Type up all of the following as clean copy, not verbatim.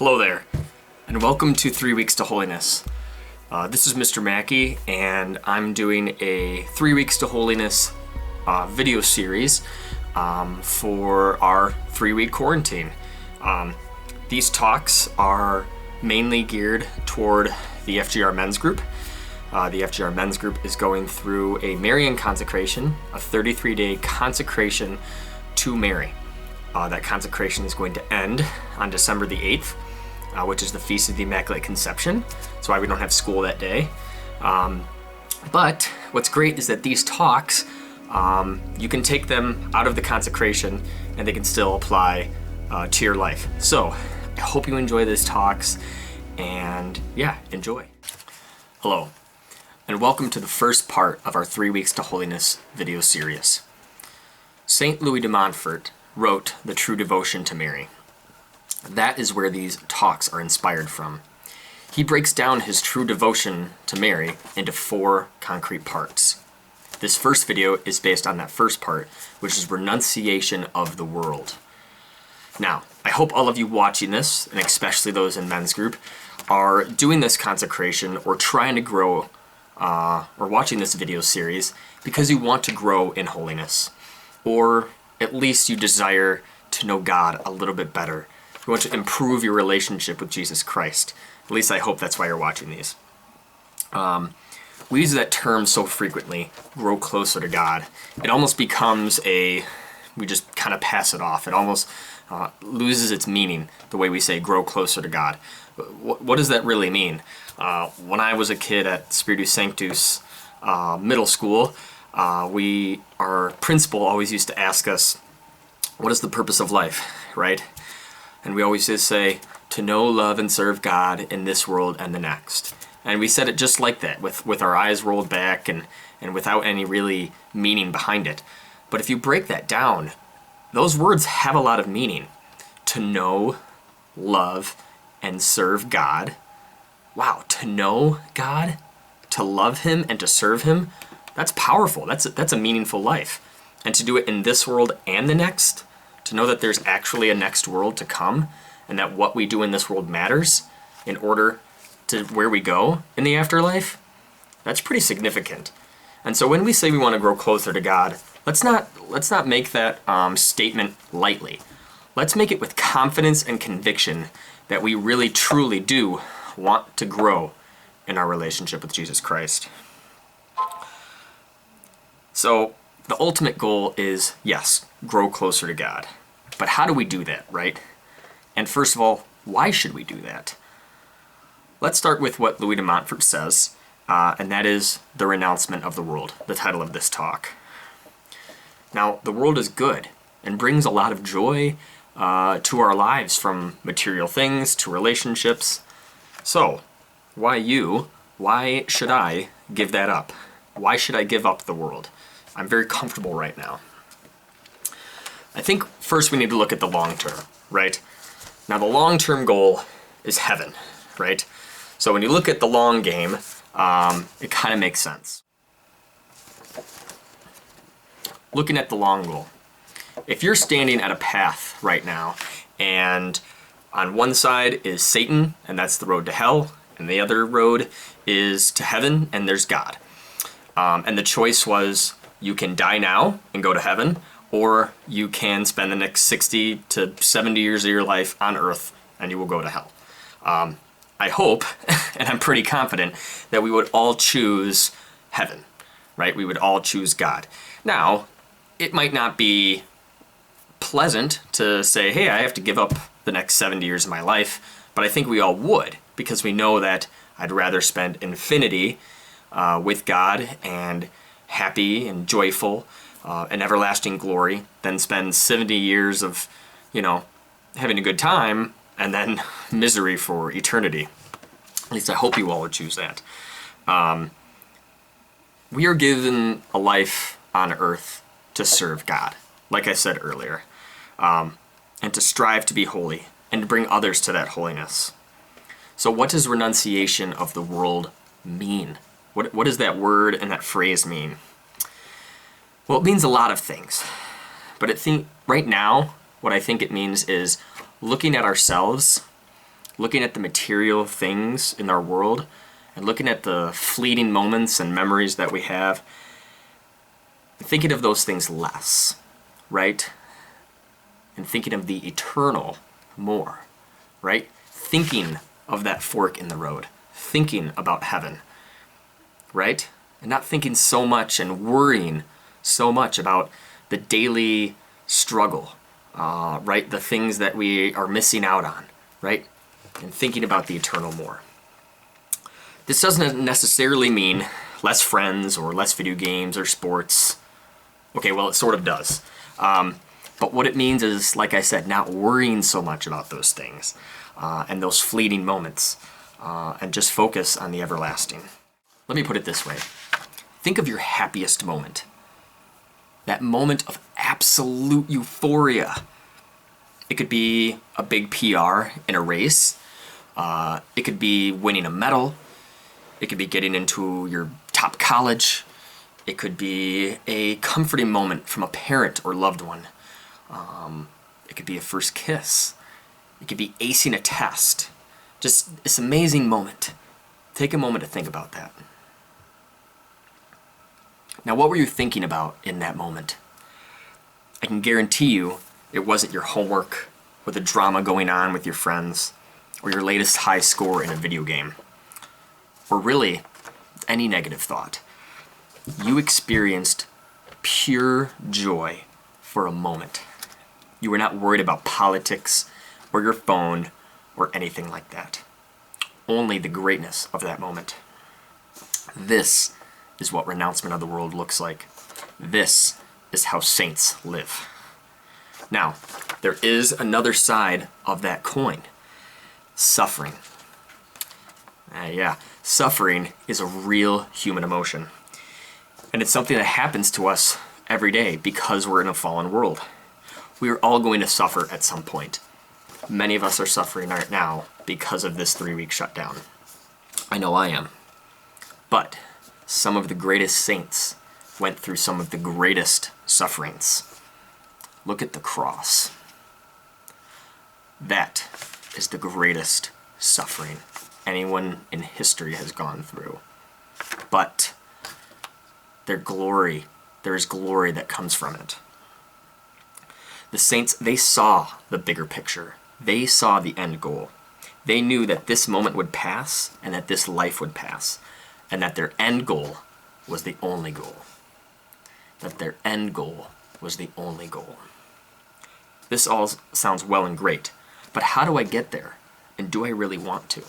Hello there, and welcome to 3 Weeks to Holiness. This is Mr. Mackey, and I'm doing a 3 Weeks to Holiness video series for our 3-week quarantine. These talks are mainly geared toward the FGR Men's Group. The FGR Men's Group is going through a Marian consecration, a 33-day consecration to Mary. That consecration is going to end on December the 8th, which is the Feast of the Immaculate Conception. That's why we don't have school that day. But what's great is that these talks, you can take them out of the consecration and they can still apply to your life. So I hope you enjoy these talks, and yeah, enjoy. Hello, and welcome to the first part of our 3 Weeks to Holiness video series. Saint Louis de Montfort wrote The True Devotion to Mary. That is where these talks are inspired from. He breaks down his true devotion to Mary into 4 concrete parts. This first video is based on that first part, which is renunciation of the world. Now, I hope all of you watching this, and especially those in men's group, are doing this consecration or trying to grow, or watching this video series because you want to grow in holiness, or at least you desire to know God a little bit better. You want to improve your relationship with Jesus Christ. At least I hope that's why you're watching these. We use that term so frequently, grow closer to God. It almost becomes we just kind of pass it off. It almost loses its meaning, the way we say grow closer to God. What does that really mean? When I was a kid at Spiritus Sanctus middle school, our principal always used to ask us, what is the purpose of life, right? And we always just say, to know, love, and serve God in this world and the next. And we said it just like that, with our eyes rolled back and without any really meaning behind it. But if you break that down, those words have a lot of meaning. To know, love, and serve God. Wow, to know God, to love Him, and to serve Him, that's powerful. That's a meaningful life. And to do it in this world and the next, to know that there's actually a next world to come, and that what we do in this world matters in order to where we go in the afterlife, that's pretty significant. And so when we say we want to grow closer to God, let's not make that statement lightly. Let's make it with confidence and conviction that we really truly do want to grow in our relationship with Jesus Christ. So the ultimate goal is, yes, grow closer to God. But how do we do that, right? And first of all, why should we do that? Let's start with what Louis de Montfort says, and that is the renouncement of the world, the title of this talk. Now, the world is good and brings a lot of joy to our lives, from material things to relationships. So, why should I give that up? Why should I give up the world? I'm very comfortable right now. I think first we need to look at the long term, right? Now the long-term goal is heaven, right? So when you look at the long game, it kind of makes sense. Looking at the long goal, if you're standing at a path right now, and on one side is Satan, and that's the road to hell, and the other road is to heaven, and there's God. And the choice was, you can die now and go to heaven, or you can spend the next 60 to 70 years of your life on earth and you will go to hell. I hope, and I'm pretty confident, that we would all choose heaven, right? We would all choose God. Now, it might not be pleasant to say, hey, I have to give up the next 70 years of my life, but I think we all would, because we know that I'd rather spend infinity with God and happy and joyful and everlasting glory than spend 70 years of, having a good time and then misery for eternity. At least I hope you all would choose that. We are given a life on earth to serve God, like I said earlier, and to strive to be holy and to bring others to that holiness. So what does renunciation of the world mean? What does that word and that phrase mean? Well, it means a lot of things, but right now, what I think it means is looking at ourselves looking at the material things in our world and looking at the fleeting moments and memories that we have, thinking of those things less, right? And thinking of the eternal more, right? Thinking of that fork in the road, thinking about heaven, right? And not thinking so much and worrying so much about the daily struggle, right? The things that we are missing out on, right? And thinking about the eternal more. This doesn't necessarily mean less friends or less video games or sports. Okay, well, it sort of does. But what it means is, like I said, not worrying so much about those things and those fleeting moments and just focus on the everlasting. Let me put it this way. Think of your happiest moment. That moment of absolute euphoria. It could be a big PR in a race. It could be winning a medal. It could be getting into your top college. It could be a comforting moment from a parent or loved one. It could be a first kiss. It could be acing a test. Just this amazing moment. Take a moment to think about that. Now, what were you thinking about in that moment? I can guarantee you it wasn't your homework or the drama going on with your friends or your latest high score in a video game or really any negative thought. You experienced pure joy for a moment. You were not worried about politics or your phone or anything like that. Only the greatness of that moment. This is what renouncement of the world looks like. This is how saints live. Now, there is another side of that coin. Suffering. Suffering is a real human emotion. And it's something that happens to us every day because we're in a fallen world. We are all going to suffer at some point. Many of us are suffering right now because of this 3-week shutdown. I know I am. But some of the greatest saints went through some of the greatest sufferings. Look at the cross. That is the greatest suffering anyone in history has gone through. But there is glory that comes from it. The saints, they saw the bigger picture. They saw the end goal. They knew that this moment would pass and that this life would pass, and that their end goal was the only goal. That their end goal was the only goal. This all sounds well and great, but how do I get there? And do I really want to?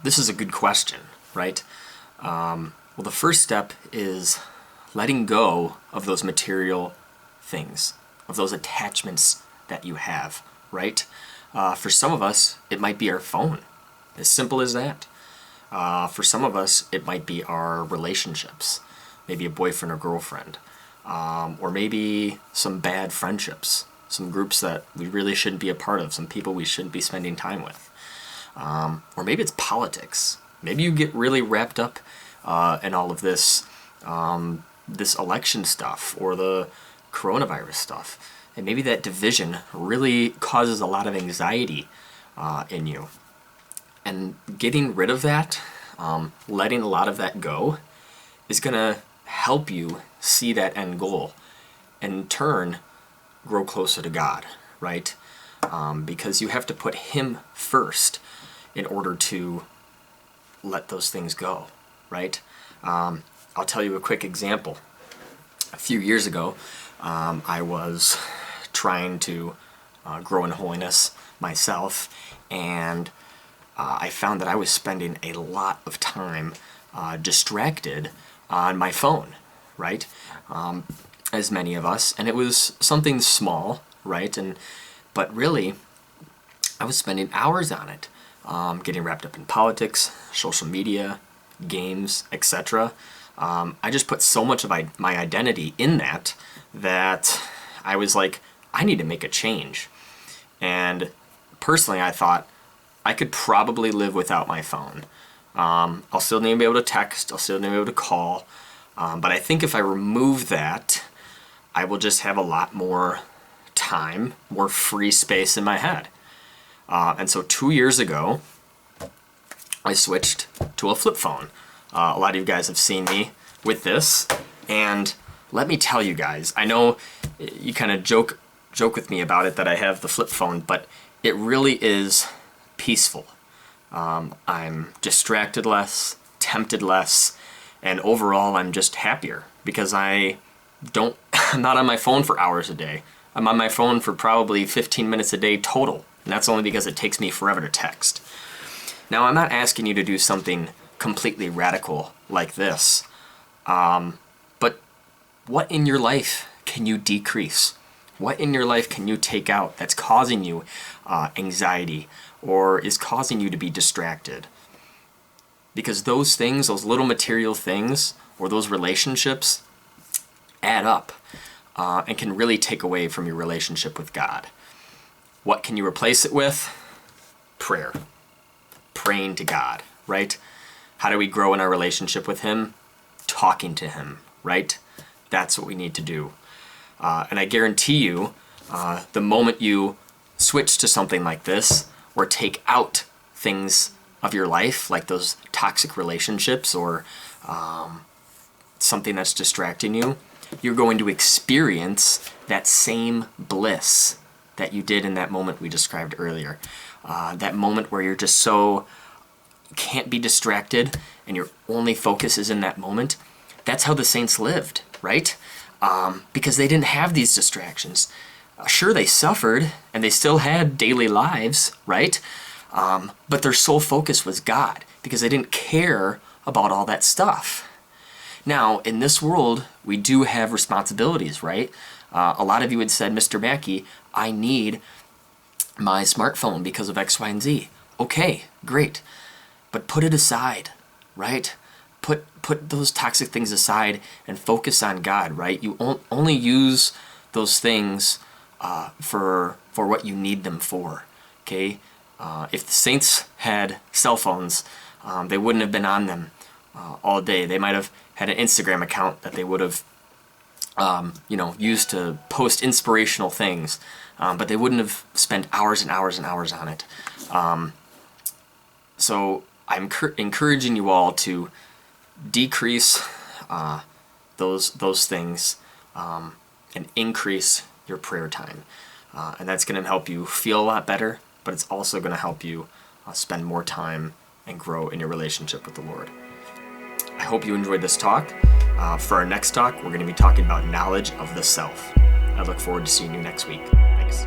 This is a good question, right? Well, the first step is letting go of those material things, of those attachments that you have, right? For some of us, it might be our phone. As simple as that. For some of us, it might be our relationships, maybe a boyfriend or girlfriend, or maybe some bad friendships, some groups that we really shouldn't be a part of, some people we shouldn't be spending time with. Or maybe it's politics. Maybe you get really wrapped up in all of this, this election stuff or the coronavirus stuff. And maybe that division really causes a lot of anxiety in you. And getting rid of that, letting a lot of that go, is going to help you see that end goal and in turn grow closer to God, right? Because you have to put Him first in order to let those things go, right? I'll tell you a quick example. A few years ago, I was trying to grow in holiness myself, and I found that I was spending a lot of time distracted on my phone, right? As many of us, and it was something small, right? But really, I was spending hours on it, getting wrapped up in politics, social media, games, etc. I just put so much of my identity in that I was like, I need to make a change. And personally, I thought I could probably live without my phone. I'll still need to be able to text, I'll still need to be able to call, but I think if I remove that, I will just have a lot more time, more free space in my head. And so 2 years ago, I switched to a flip phone. A lot of you guys have seen me with this, and let me tell you guys, I know you kind of joke with me about it that I have the flip phone, but it really is peaceful. I'm distracted less, tempted less, and overall I'm just happier because I'm not on my phone for hours a day. I'm on my phone for probably 15 minutes a day total, and that's only because it takes me forever to text. Now, I'm not asking you to do something completely radical like this, but what in your life can you decrease? What in your life can you take out that's causing you anxiety or is causing you to be distracted? Because those things, those little material things, or those relationships add up and can really take away from your relationship with God. What can you replace it with? Prayer. Praying to God, right? How do we grow in our relationship with Him? Talking to Him, right? That's what we need to do. And I guarantee you, the moment you switch to something like this, or take out things of your life, like those toxic relationships or something that's distracting you, you're going to experience that same bliss that you did in that moment we described earlier. That moment where you're just so can't be distracted and your only focus is in that moment. That's how the saints lived, right? Because they didn't have these distractions. Sure, they suffered and they still had daily lives, right? But their sole focus was God because they didn't care about all that stuff. Now, in this world, we do have responsibilities, right? A lot of you had said, Mr. Mackey, I need my smartphone because of X, Y, and Z. Okay, great. But put it aside, right? Put those toxic things aside and focus on God, right? You only use those things for what you need them for, okay? If the saints had cell phones, they wouldn't have been on them all day. They might have had an Instagram account that they would have used to post inspirational things, but they wouldn't have spent hours and hours and hours on it. So I'm encouraging you all to decrease those things and increase your prayer time. And that's going to help you feel a lot better, but it's also going to help you spend more time and grow in your relationship with the Lord. I hope you enjoyed this talk. For our next talk, we're going to be talking about knowledge of the self. I look forward to seeing you next week. Thanks.